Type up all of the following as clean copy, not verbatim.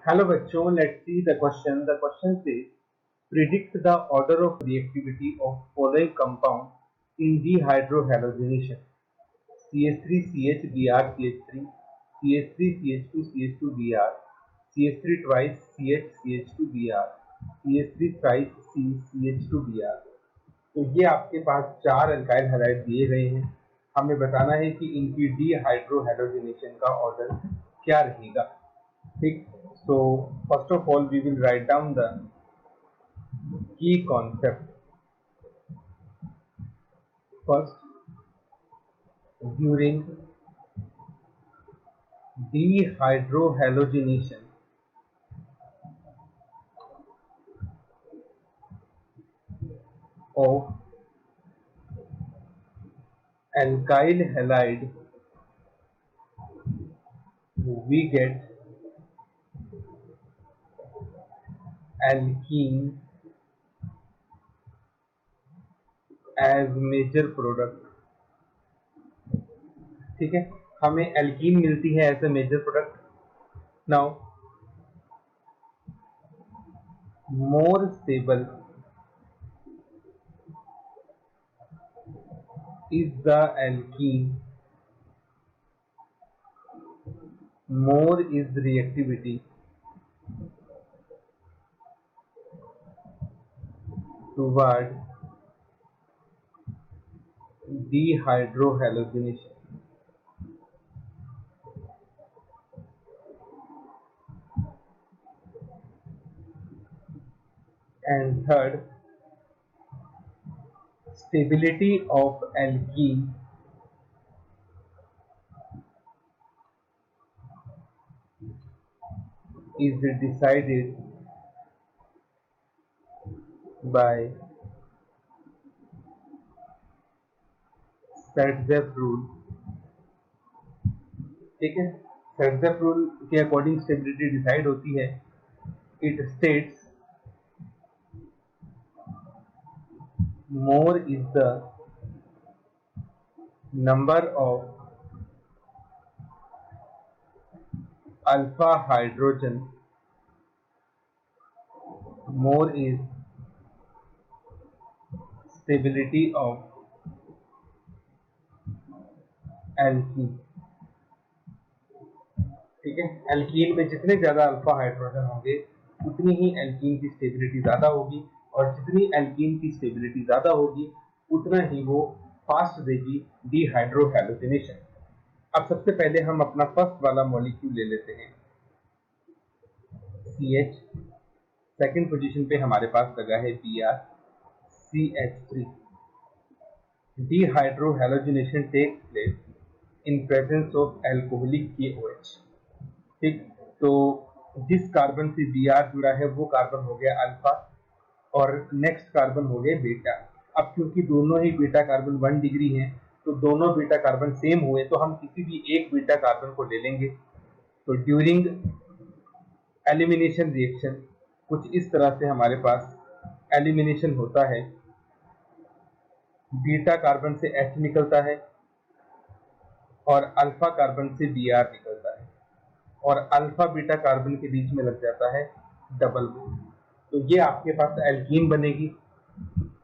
Hello बच्चों, let's see the question. The question says, predict the order of reactivity of following compound in dehydrohalogenation: CH3CH Br CH3, CH3 CH2 Br, CH3 twice CH CH2 Br, CH3 thrice C CH2 Br। तो ये आपके पास चार alkyl halide दिए गए हैं। हमें बताना है कि इनकी डीहाइड्रोहैलोजिनेशन का ऑर्डर क्या रहेगा। ठीक, so first of all we will write down the key concept. First, during dehydrohalogenation of alkyl halide we get alkene as major product। ठीक है, हमें एल्कीन मिलती है as a major product. Now more stable is the alkene, more is the reactivity toward dehydrohalogenation। And third, stability of alkene is decided by Satzap rule। ठीक है, Satzap rule के according stability decide होती है। It states more is the number of alpha hydrogen, more is stability of alkene। ठीक है, alkene में जितने ज्यादा अल्फा हाइड्रोजन होंगे उतनी ही एल्कीन की स्टेबिलिटी ज्यादा होगी, और जितनी एल्कीन की स्टेबिलिटी ज्यादा होगी उतना ही वो फास्ट देगी डीहाइड्रोहैलोजिनेशन। अब सबसे पहले हम अपना फर्स्ट वाला मॉलिक्यूल ले लेते हैं CH। सेकंड पोजीशन पे हमारे पास लगा है Br CH3। Dehydrohalogenation takes place in presence of alcoholic KOH। ठीक, तो जिस कार्बन से Br जुड़ा है वो कार्बन हो गया अल्फा और नेक्स्ट कार्बन हो गए बीटा। अब क्योंकि दोनों ही बीटा कार्बन 1 डिग्री हैं तो दोनों बीटा कार्बन सेम हुए तो हम किसी भी एक बीटा कार्बन को ले लेंगे। तो ड्यूरिंग एलिमिनेशन रिएक्शन कुछ इस तरह से हमारे पास एलिमिनेशन होता है। बीटा कार्बन से H निकलता है और अल्फा कार्बन से Br निकलता है और अल्फा बीटा कार्बन के बीच में लग जाता है डबल बॉन्ड। तो ये आपके पास एल्कीन बनेगी।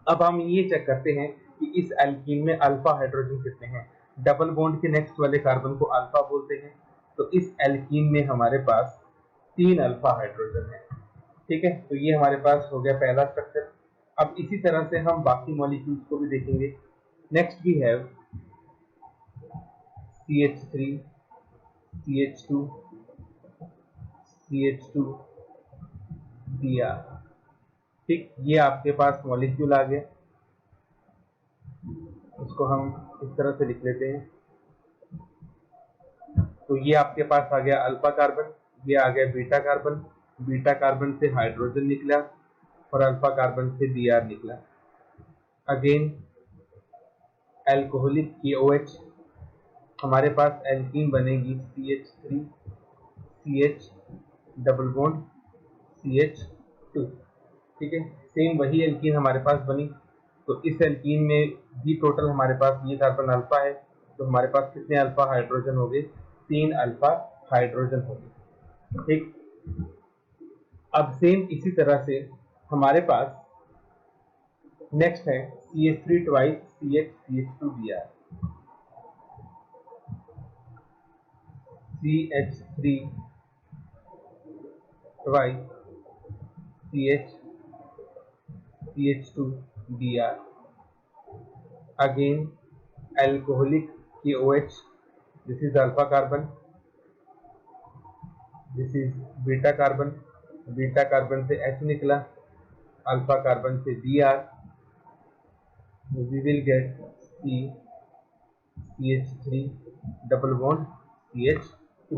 अब हम ये चेक करते हैं कि इस एल्कीन में अल्फा हाइड्रोजन कितने हैं। डबल बॉन्ड के नेक्स्ट वाले कार्बन को अल्फा बोलते हैं, तो इस एल्कीन में हमारे पास 3 अल्फा हाइड्रोजन है। ठीक है, तो ये हमारे पास हो गया पहला स्ट्रक्चर। अब इसी तरह से हम बाकी मॉलिक्यूल्स को भी देखेंगे। Next we have CH3 CH2 CH2 Br। ठीक, ये आपके पास मॉलिक्यूल आ गया। इसको हम इस तरह से लिख लेते हैं। तो ये आपके पास आ गया अल्फा कार्बन, ये आ गया बीटा कार्बन। बीटा कार्बन से हाइड्रोजन निकला और अल्फा कार्बन से Br निकला। अगेन एल्कोहलिक KOH, हमारे पास एल्कीन बनेगी CH3 CH double bond CH2। ठीक है, सेम वही एल्कीन हमारे पास बनी। तो इस एल्कीन में भी टोटल हमारे पास ये कार्बन अल्फा है, तो हमारे पास कितने अल्फा हाइड्रोजन हो गए? 3 अल्फा हाइड्रोजन हो गए। ठीक, अब सेम इसी तरह से हमारे पास नेक्स्ट है CH3 twice CH2Br, CH3 twice CH2Br, again alcoholic KOH, this is alpha carbon, this is beta carbon, beta carbon से H निकला, अल्फा कार्बन से Br, we will get CH3 double bond CH2।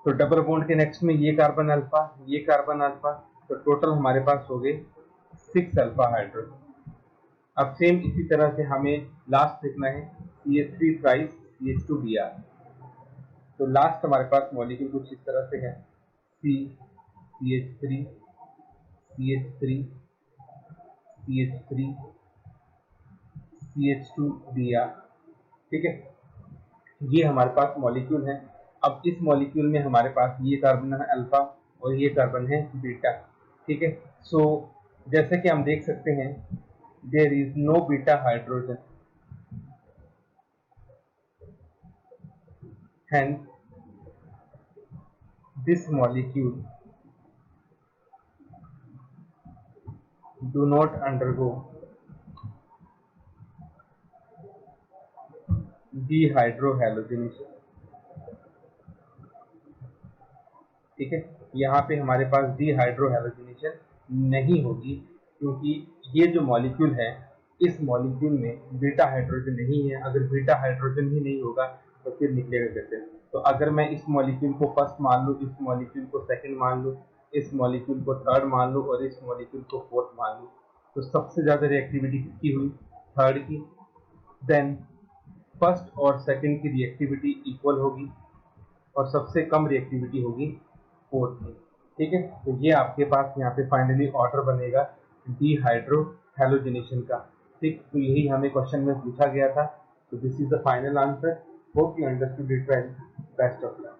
तो double bond के next में ये carbon alpha, ये carbon alpha, तो total हमारे पास हो गए 6 अल्फा हाइड्रोजन। अब सेम इसी तरह से हमें लास्ट लिखना है CH3 थ्राइस CH2Br। तो लास्ट हमारे पास मॉलिक्यूल कुछ इस तरह से है CH3 CH2Br, ठीक है। ये हमारे पास मॉलिक्यूल है। अब इस मॉलिक्यूल में हमारे पास ये कार्बन है अल्फा और ये कार्बन है बीटा, ठीक है। सो जैसे कि हम देख सकते हैं there is no beta hydrogen, hence this molecule do not undergo dehydrohalogenation, ठीक है। यहाँ पे हमारे पास dehydrohalogenation नहीं होगी क्योंकि ये जो मॉलिक्यूल है इस मॉलिक्यूल में बीटा हाइड्रोजन नहीं है। अगर बीटा हाइड्रोजन ही नहीं होगा तो फिर निकलेगा कैसे? तो अगर मैं इस मॉलिक्यूल को फर्स्ट मान लूँ, इस मॉलिक्यूल को सेकंड मान लूँ, इस मॉलिक्यूल को थर्ड मान लूँ और इस मॉलिक्यूल को फोर्थ मान लूँ, तो सबसे ज्यादा रिएक्टिविटी किसकी हुई? थर्ड की। देन फर्स्ट और सेकंड की रिएक्टिविटी इक्वल होगी और सबसे कम रिएक्टिविटी होगी फोर्थ की, ठीक है। तो ये आपके पास यहाँ पे फाइनली ऑर्डर बनेगा डीहाइड्रोहैलोजिनेशन का, ठीक। तो यही हमें क्वेश्चन में पूछा गया था। तो this is the final answer. Hope you understood it well. Best of luck.